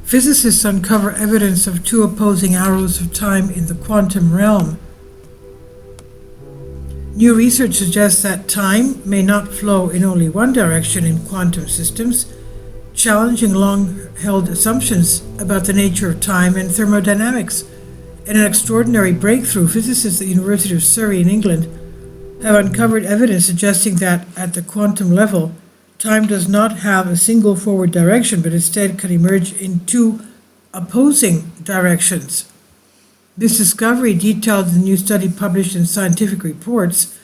Physicists uncover evidence of two opposing arrows of time in the quantum realm. New research suggests that time may not flow in only one direction in quantum systems, challenging long-held assumptions about the nature of time and thermodynamics. In an extraordinary breakthrough, physicists at the University of Surrey in England have uncovered evidence suggesting that at the quantum level, time does not have a single forward direction, but instead can emerge in two opposing directions. This discovery, detailed in a new study published in Scientific Reports,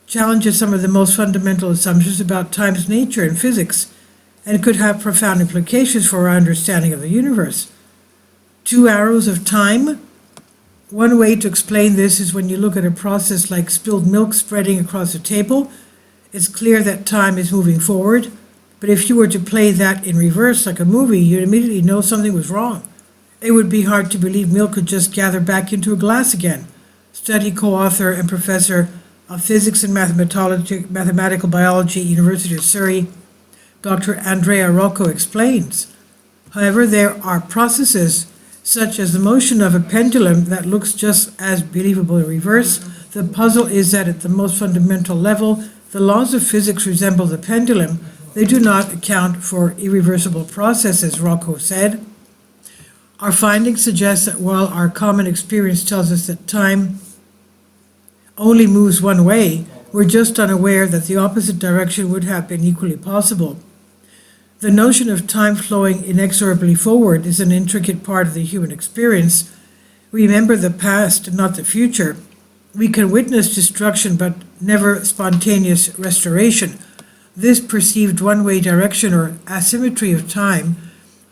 challenges some of the most fundamental assumptions about time's nature in physics and could have profound implications for our understanding of the universe. Two arrows of time. One way to explain this is when you look at a process like spilled milk spreading across a table. It's clear that time is moving forward, but if you were to play that in reverse like a movie, you'd immediately know something was wrong. It would be hard to believe milk could just gather back into a glass again. Study co-author and professor of physics and mathematical biology at University of Surrey, Dr. Andrea Rocco explains. However, there are processes such as the motion of a pendulum that looks just as believable in reverse. The puzzle is that at the most fundamental level, the laws of physics resemble the pendulum. They do not account for irreversible processes, Rocco said. Our findings suggest that while our common experience tells us that time only moves one way, we're just unaware that the opposite direction would have been equally possible. The notion of time flowing inexorably forward is an intricate part of the human experience. We remember the past, not the future. We can witness destruction, but never spontaneous restoration. This perceived one-way direction or asymmetry of time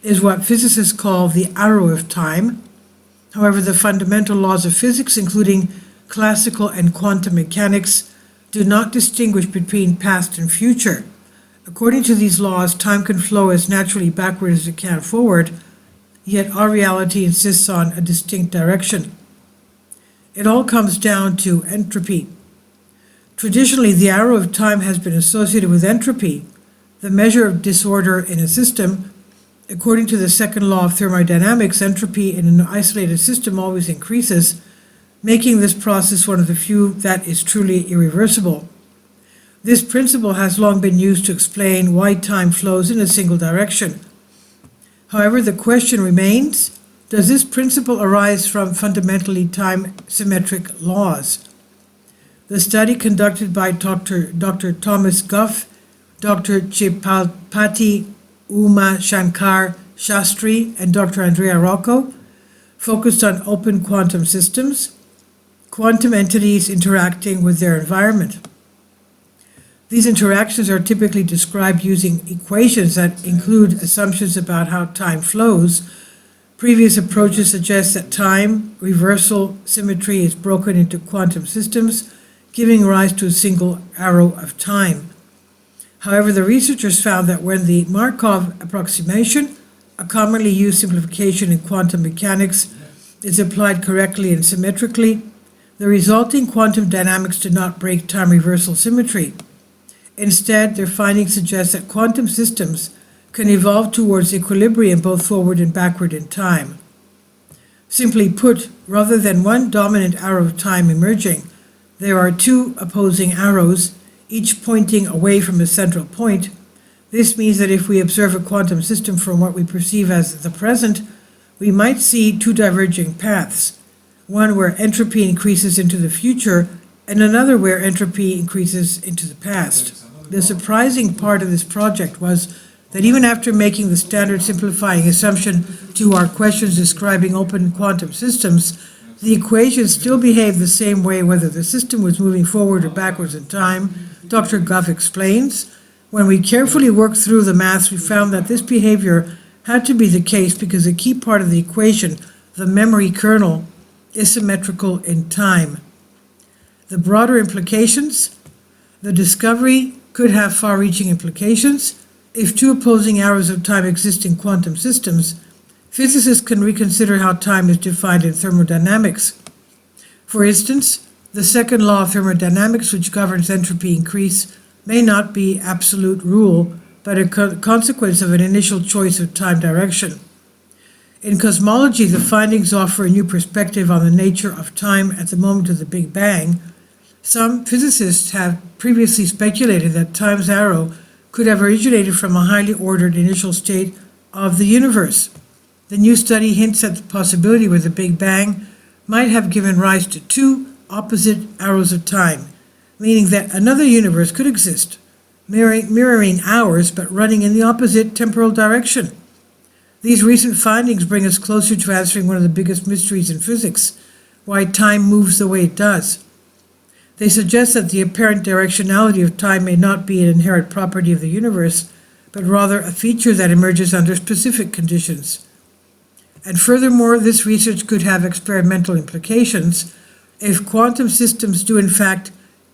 is what physicists call the arrow of time. However, the fundamental laws of physics, including classical and quantum mechanics, do not distinguish between past and future. According to these laws, time can flow as naturally backward as it can forward, yet our reality insists on a distinct direction. It all comes down to entropy. Traditionally, the arrow of time has been associated with entropy, the measure of disorder in a system. According to the second law of thermodynamics, entropy in an isolated system always increases, making this process one of the few that is truly irreversible. This principle has long been used to explain why time flows in a single direction. However, the question remains, does this principle arise from fundamentally time-symmetric laws? The study conducted by Dr. Thomas Goff, Dr. Chipalpati Uma Shankar Shastri, and Dr. Andrea Rocco focused on open quantum systems, quantum entities interacting with their environment. These interactions are typically described using equations that include assumptions about how time flows. Previous approaches suggest that time reversal symmetry is broken into quantum systems, giving rise to a single arrow of time. However, the researchers found that when the Markov approximation, a commonly used simplification in quantum mechanics, is applied correctly and symmetrically, the resulting quantum dynamics do not break time reversal symmetry. Instead, their findings suggest that quantum systems can evolve towards equilibrium both forward and backward in time. Simply put, rather than one dominant arrow of time emerging, there are two opposing arrows, each pointing away from a central point. This means that if we observe a quantum system from what we perceive as the present, we might see two diverging paths, one where entropy increases into the future and another where entropy increases into the past. The surprising part of this project was that even after making the standard simplifying assumption to our questions describing open quantum systems, the equations still behave the same way whether the system was moving forward or backwards in time. Dr. Goff explains, when we carefully worked through the maths, we found that this behavior had to be the case because a key part of the equation, the memory kernel, is symmetrical in time. The broader implications, the discovery could have far-reaching implications. If two opposing arrows of time exist in quantum systems, physicists can reconsider how time is defined in thermodynamics. For instance, the second law of thermodynamics, which governs entropy increase, may not be absolute rule, but a consequence of an initial choice of time direction. In cosmology, the findings offer a new perspective on the nature of time at the moment of the Big Bang. Some physicists have previously speculated that time's arrow could have originated from a highly ordered initial state of the universe. The new study hints at the possibility where the Big Bang might have given rise to two opposite arrows of time, meaning that another universe could exist, mirroring ours but running in the opposite temporal direction. These recent findings bring us closer to answering one of the biggest mysteries in physics, why time moves the way it does. They suggest that the apparent directionality of time may not be an inherent property of the universe, but rather a feature that emerges under specific conditions. And furthermore, this research could have experimental implications. If quantum systems do in fact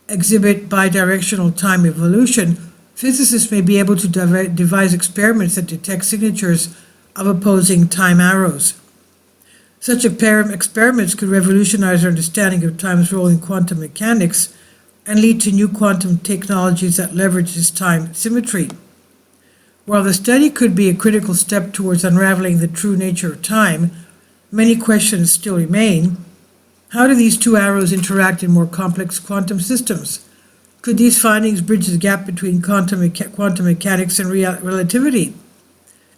exhibit bidirectional time evolution, physicists may be able to devise experiments that detect signatures of opposing time arrows. Such experiments could revolutionize our understanding of time's role in quantum mechanics and lead to new quantum technologies that leverage this time symmetry. While the study could be a critical step towards unraveling the true nature of time, many questions still remain. How do these two arrows interact in more complex quantum systems? Could these findings bridge the gap between quantum mechanics and relativity?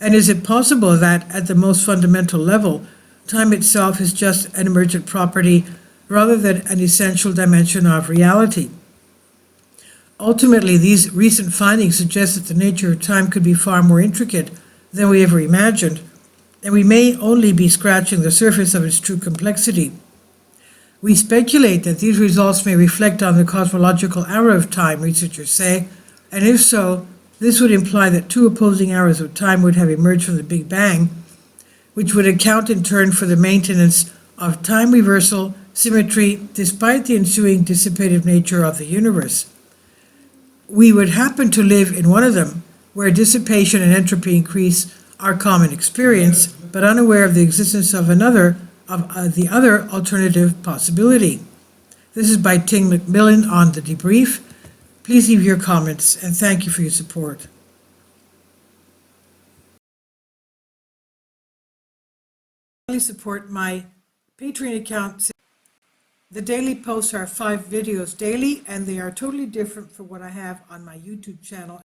And is it possible that, at the most fundamental level, time itself is just an emergent property rather than an essential dimension of reality? Ultimately, these recent findings suggest that the nature of time could be far more intricate than we ever imagined, and we may only be scratching the surface of its true complexity. We speculate that these results may reflect on the cosmological arrow of time, researchers say, and if so, this would imply that two opposing arrows of time would have emerged from the Big Bang, which would account in turn for the maintenance of time reversal symmetry despite the ensuing dissipative nature of the universe. We would happen to live in one of them, where dissipation and entropy increase our common experience, but unaware of the existence of the other alternative possibility. This is by Ting McMillan on The Debrief. Please leave your comments, and thank you for your support. Please support my Patreon account. The daily posts are 5 videos daily, and they are totally different from what I have on my YouTube channel.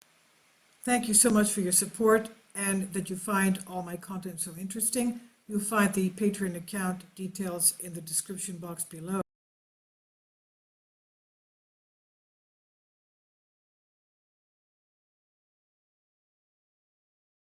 Thank you so much for your support and that you find all my content so interesting. You'll find the Patreon account details in the description box below.